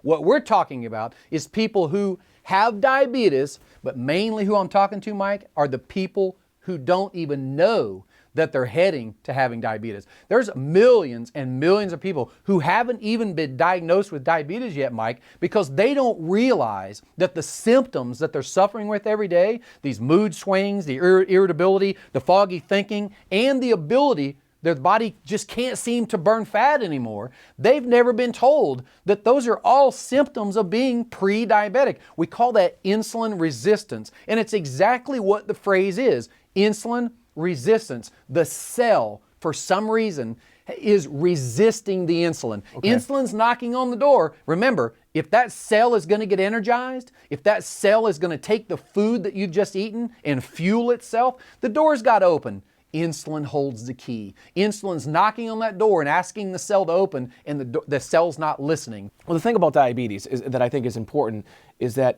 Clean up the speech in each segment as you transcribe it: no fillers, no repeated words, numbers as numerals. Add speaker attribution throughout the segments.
Speaker 1: What we're talking about is people who have diabetes, but mainly who I'm talking to, Mike, are the people who don't even know that they're heading to having diabetes. There's millions and millions of people who haven't even been diagnosed with diabetes yet, Mike, because they don't realize that the symptoms that they're suffering with every day, these mood swings, the irritability, the foggy thinking, and the ability their body just can't seem to burn fat anymore. They've never been told that those are all symptoms of being pre-diabetic. We call that insulin resistance, and it's exactly what the phrase is, insulin resistance. The cell, for some reason, is resisting the insulin. Okay. Insulin's knocking on the door. Remember, if that cell is going to get energized, if that cell is going to take the food that you've just eaten and fuel itself, the door's got to open. Insulin holds the key. Insulin's knocking on that door and asking the cell to open, and the cell's not listening.
Speaker 2: Well, the thing about diabetes that I think is important is that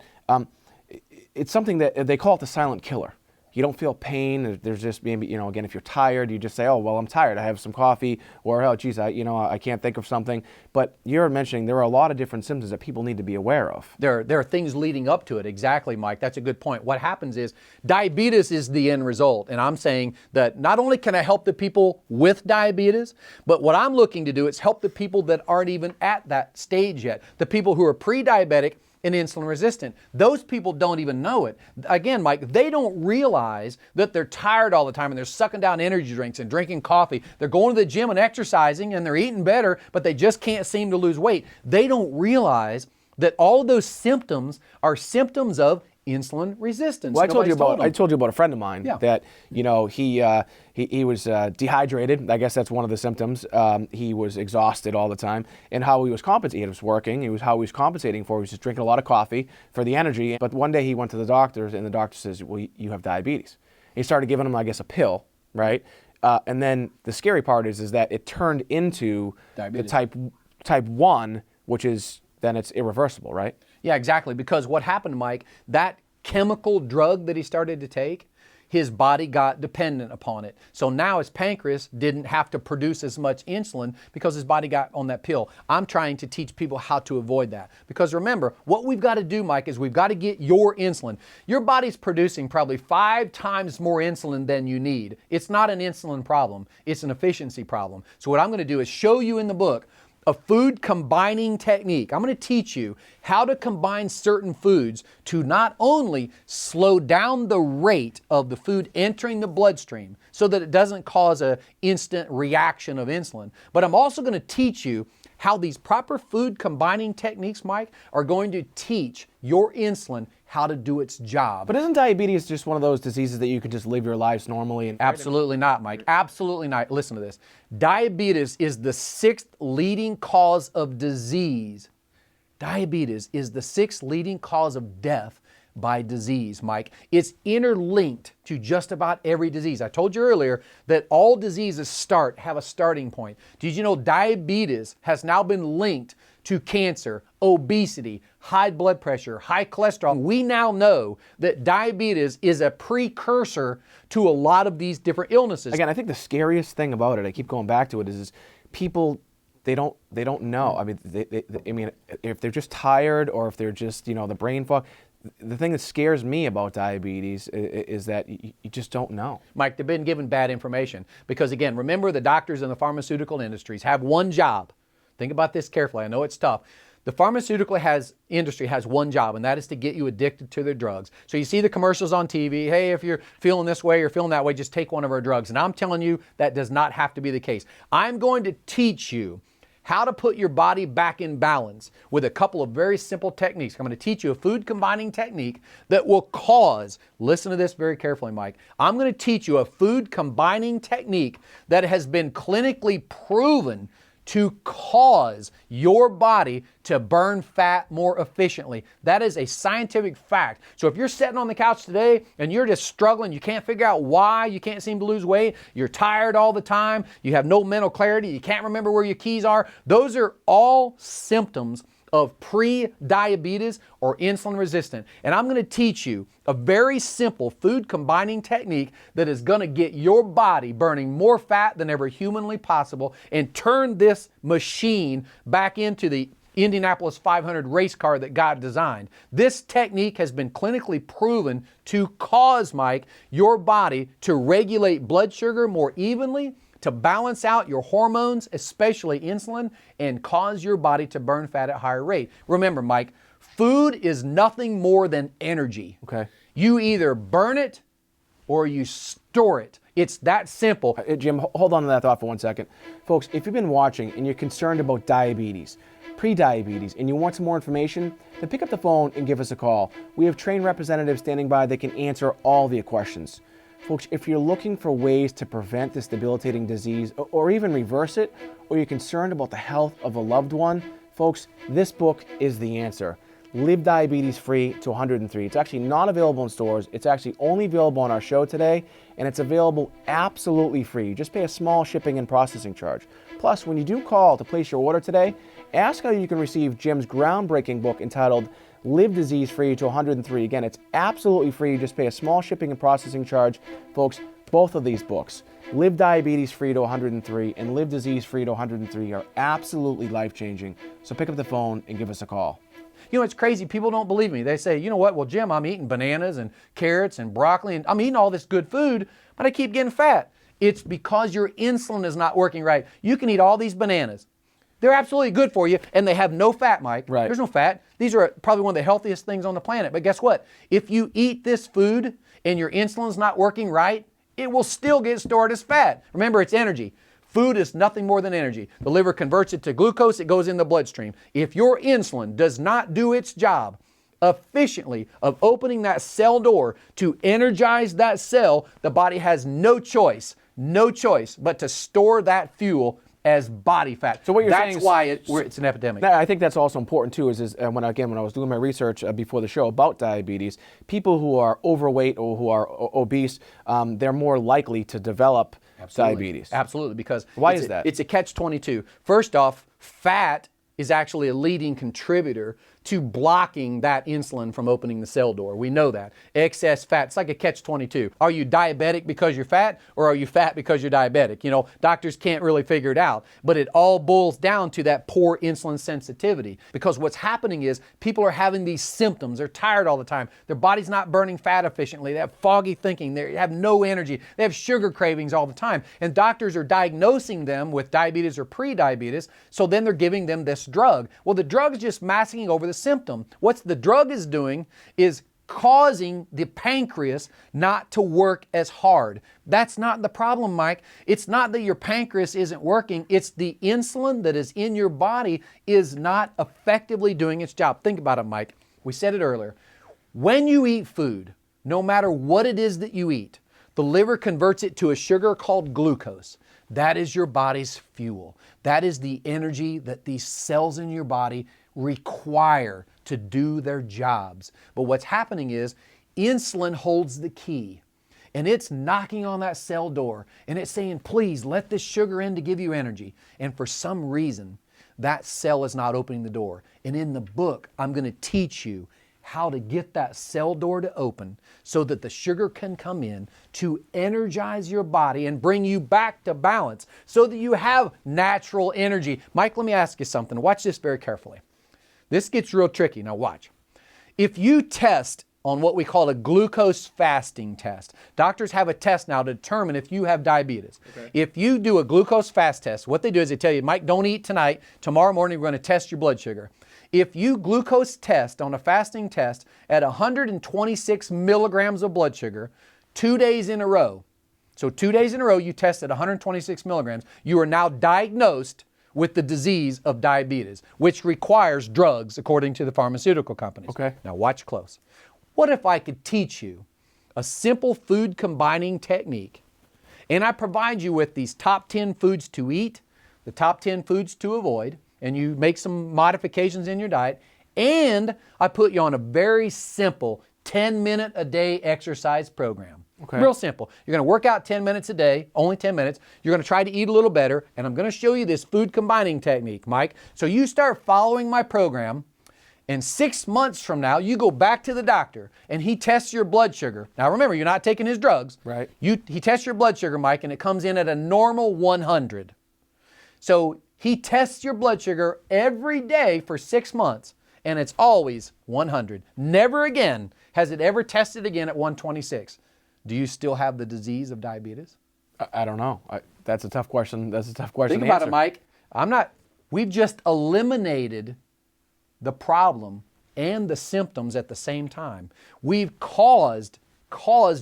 Speaker 2: it's something that they call it the silent killer. You don't feel pain. There's just maybe, again, if you're tired, you just say, oh, well, I'm tired. I have some coffee, or, oh, geez, I can't think of something. But you're mentioning there are a lot of different symptoms that people need to be aware of.
Speaker 1: There are things leading up to it. Exactly, Mike. That's a good point. What happens is diabetes is the end result. And I'm saying that not only can I help the people with diabetes, but what I'm looking to do is help the people that aren't even at that stage yet. The people who are pre-diabetic and insulin resistant. Those people don't even know it. Again, Mike, they don't realize that they're tired all the time and they're sucking down energy drinks and drinking coffee. They're going to the gym and exercising and they're eating better, but they just can't seem to lose weight. They don't realize that all of those symptoms are symptoms of insulin resistance.
Speaker 2: Well, I told you about a friend of mine that he was dehydrated. I guess that's one of the symptoms. He was exhausted all the time, and how he was compensating. He was working. How he was compensating for. He was just drinking a lot of coffee for the energy. But one day he went to the doctor, and the doctor says, "Well, you have diabetes." He started giving him, I guess, a pill, right? And then the scary part is that it turned into diabetes. The type 1, which is then it's irreversible, right?
Speaker 1: Yeah, exactly. Because what happened, Mike, that chemical drug that he started to take, his body got dependent upon it. So now his pancreas didn't have to produce as much insulin because his body got on that pill. I'm trying to teach people how to avoid that. Because remember, what we've got to do, Mike, is we've got to get your insulin. Your body's producing probably 5 times more insulin than you need. It's not an insulin problem. It's an efficiency problem. So what I'm going to do is show you in the book a food combining technique. I'm going to teach you how to combine certain foods to not only slow down the rate of the food entering the bloodstream so that it doesn't cause an instant reaction of insulin, but I'm also going to teach you how these proper food combining techniques, Mike, are going to teach your insulin how to do its job.
Speaker 2: But isn't diabetes just one of those diseases that you can just live your lives normally?
Speaker 1: Absolutely not, Mike. Absolutely not. Listen to this. Diabetes is the 6th leading cause of disease. Diabetes is the 6th leading cause of death by disease, Mike. It's interlinked to just about every disease. I told you earlier that all diseases have a starting point. Did you know diabetes has now been linked to cancer, obesity, high blood pressure, high cholesterol? We now know that diabetes is a precursor to a lot of these different illnesses.
Speaker 2: Again, I think the scariest thing about it, I keep going back to it, is people, they don't know. I mean, if they're just tired or if they're just, the brain fog. The thing that scares me about diabetes is that you just don't know.
Speaker 1: Mike, they've been given bad information because, again, remember the doctors in the pharmaceutical industries have one job. Think about this carefully. I know it's tough. The pharmaceutical industry has one job, and that is to get you addicted to their drugs. So you see the commercials on TV, hey, if you're feeling this way or feeling that way, just take one of our drugs. And I'm telling you that does not have to be the case. I'm going to teach you how to put your body back in balance with a couple of very simple techniques. I'm going to teach you a food combining technique that will cause, listen to this very carefully, Mike. I'm going to teach you a food combining technique that has been clinically proven to cause your body to burn fat more efficiently. That is a scientific fact. So if you're sitting on the couch today and you're just struggling, you can't figure out why you can't seem to lose weight, you're tired all the time, you have no mental clarity, you can't remember where your keys are, those are all symptoms of pre-diabetes or insulin resistant. And I'm going to teach you a very simple food combining technique that is going to get your body burning more fat than ever humanly possible and turn this machine back into the Indianapolis 500 race car that God designed. This technique has been clinically proven to cause, Mike, your body to regulate blood sugar more evenly, to balance out your hormones, especially insulin, and cause your body to burn fat at a higher rate. Remember, Mike, food is nothing more than energy.
Speaker 2: Okay.
Speaker 1: You either burn it or you store it. It's that simple.
Speaker 2: Jim, hold on to that thought for 1 second. Folks, if you've been watching and you're concerned about diabetes, pre-diabetes, and you want some more information, then pick up the phone and give us a call. We have trained representatives standing by that can answer all the questions. Folks, if you're looking for ways to prevent this debilitating disease or even reverse it, or you're concerned about the health of a loved one, folks, this book is the answer. Live Diabetes Free to 103. It's actually not available in stores. It's actually only available on our show today, and it's available absolutely free. Just pay a small shipping and processing charge. Plus, when you do call to place your order today, ask how you can receive Jim's groundbreaking book entitled Live Disease Free to 103. Again, it's absolutely free. Just pay a small shipping and processing charge. Folks, both of these books, Live Diabetes Free to 103 and Live Disease Free to 103, are absolutely life-changing. So pick up the phone and give us a call.
Speaker 1: You know, it's crazy. People don't believe me. They say, you know what? Well, Jim, I'm eating bananas and carrots and broccoli, and I'm eating all this good food, but I keep getting fat. It's because your insulin is not working right. You can eat all these bananas. They're absolutely good for you, and they have no fat, Mike.
Speaker 2: Right.
Speaker 1: There's no fat. These are probably one of the healthiest things on the planet. But guess what? If you eat this food and your insulin's not working right, it will still get stored as fat. Remember, it's energy. Food is nothing more than energy. The liver converts it to glucose, it goes in the bloodstream. If your insulin does not do its job efficiently of opening that cell door to energize that cell, the body has no choice but to store that fuel as body fat.
Speaker 2: So what you're
Speaker 1: That's
Speaker 2: saying is,
Speaker 1: why it's an epidemic.
Speaker 2: I think that's also important too. When I was doing my research before the show about diabetes, people who are overweight or who are obese, they're more likely to develop diabetes.
Speaker 1: Absolutely, because
Speaker 2: why is that?
Speaker 1: It's a catch-22. First off, fat is actually a leading contributor to blocking that insulin from opening the cell door. We know that. Excess fat, it's like a catch-22. Are you diabetic because you're fat, or are you fat because you're diabetic? You know, doctors can't really figure it out, but it all boils down to that poor insulin sensitivity. Because what's happening is people are having these symptoms. They're tired all the time. Their body's not burning fat efficiently. They have foggy thinking. They have no energy. They have sugar cravings all the time. And doctors are diagnosing them with diabetes or pre-diabetes, so then they're giving them this drug. Well, the drug is just masking over the symptom. What the drug is doing is causing the pancreas not to work as hard. That's not the problem, Mike. It's not that your pancreas isn't working. It's the insulin that is in your body is not effectively doing its job. Think about it, Mike. We said it earlier. When you eat food, no matter what it is that you eat, the liver converts it to a sugar called glucose. That is your body's fuel. That is the energy that these cells in your body require to do their jobs. But what's happening is insulin holds the key, and it's knocking on that cell door, and it's saying, please let this sugar in to give you energy. And for some reason, that cell is not opening the door. And in the book, I'm going to teach you how to get that cell door to open so that the sugar can come in to energize your body and bring you back to balance so that you have natural energy. Mike, let me ask you something. Watch this very carefully. This gets real tricky. Now watch. If you test on what we call a glucose fasting test, doctors have a test now to determine if you have diabetes. Okay. If you do a glucose fast test, what they do is they tell you, Mike, don't eat tonight. Tomorrow morning, we're going to test your blood sugar. If you glucose test on a fasting test at 126 milligrams of blood sugar 2 days in a row, so 2 days in a row you test at 126 milligrams, you are now diagnosed with the disease of diabetes, which requires drugs according to the pharmaceutical companies.
Speaker 2: Okay.
Speaker 1: Now watch close. What if I could teach you a simple food combining technique, and I provide you with these top 10 foods to eat, the top 10 foods to avoid, and you make some modifications in your diet, and I put you on a very simple 10-minute a day exercise program. Okay. Real simple. You're going to work out 10 minutes a day, only 10 minutes. You're going to try to eat a little better, and I'm going to show you this food combining technique, Mike. So you start following my program, and 6 months from now, you go back to the doctor, and he tests your blood sugar. Now remember, you're not taking his drugs.
Speaker 2: Right.
Speaker 1: He tests your blood sugar, Mike, and it comes in at a normal 100. So He tests your blood sugar every day for 6 months, and it's always 100. Never again has it ever tested again at 126. Do you still have the disease of diabetes?
Speaker 2: I don't know. That's a tough question. That's a tough question
Speaker 1: Think
Speaker 2: to
Speaker 1: about
Speaker 2: answer.
Speaker 1: it, Mike. We've just eliminated the problem and the symptoms at the same time. We've caused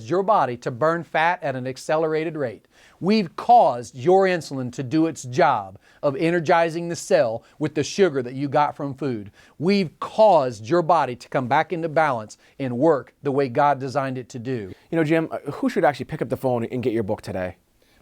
Speaker 1: your body to burn fat at an accelerated rate. We've caused your insulin to do its job of energizing the cell with the sugar that you got from food. We've caused your body to come back into balance and work the way God designed it to do.
Speaker 2: You know, Jim, who should actually pick up the phone and get your book today?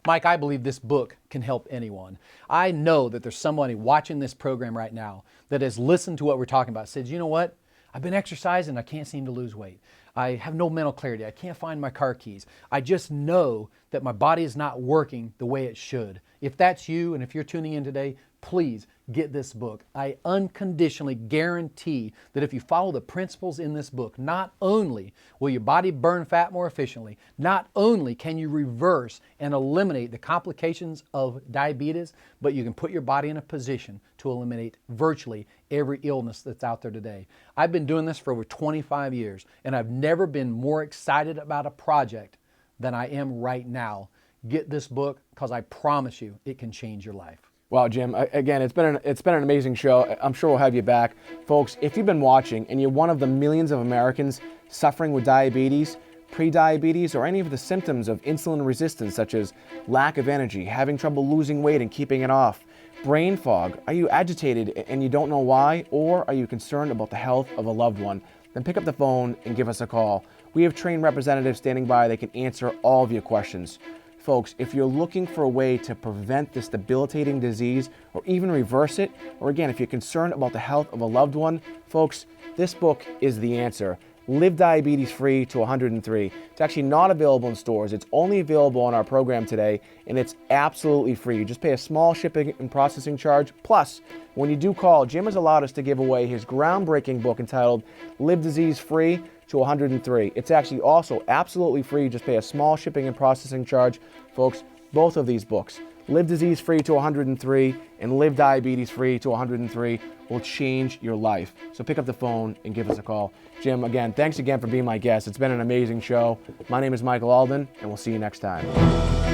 Speaker 1: Mike, I believe this book can help anyone. I know that there's somebody watching this program right now that has listened to what we're talking about, says, you know what? I've been exercising, I can't seem to lose weight. I have no mental clarity. I can't find my car keys. I just know that my body is not working the way it should. If that's you, and if you're tuning in today, please get this book. I unconditionally guarantee that if you follow the principles in this book, not only will your body burn fat more efficiently, not only can you reverse and eliminate the complications of diabetes, but you can put your body in a position to eliminate virtually every illness that's out there today. I've been doing this for over 25 years, and I've never been more excited about a project than I am right now. Get this book, because I promise you it can change your life.
Speaker 2: Wow, Jim, again, it's been an amazing show. I'm sure we'll have you back. Folks, if you've been watching and you're one of the millions of Americans suffering with diabetes, pre-diabetes, or any of the symptoms of insulin resistance, such as lack of energy, having trouble losing weight and keeping it off, brain fog, are you agitated and you don't know why, or are you concerned about the health of a loved one, then pick up the phone and give us a call. We have trained representatives standing by that can answer all of your questions. Folks, if you're looking for a way to prevent this debilitating disease or even reverse it, or again, if you're concerned about the health of a loved one, folks, this book is the answer. Live Diabetes Free to 103. It's actually not available in stores. It's only available on our program today, and it's absolutely free. You just pay a small shipping and processing charge. Plus, when you do call, Jim has allowed us to give away his groundbreaking book entitled Live Disease Free to 103. It's actually also absolutely free. You just pay a small shipping and processing charge. Folks, both of these books, Live Disease Free to 103 and Live Diabetes Free to 103, will change your life. So pick up the phone and give us a call. Jim, again, thanks again for being my guest. It's been an amazing show. My name is Michael Alden, and we'll see you next time.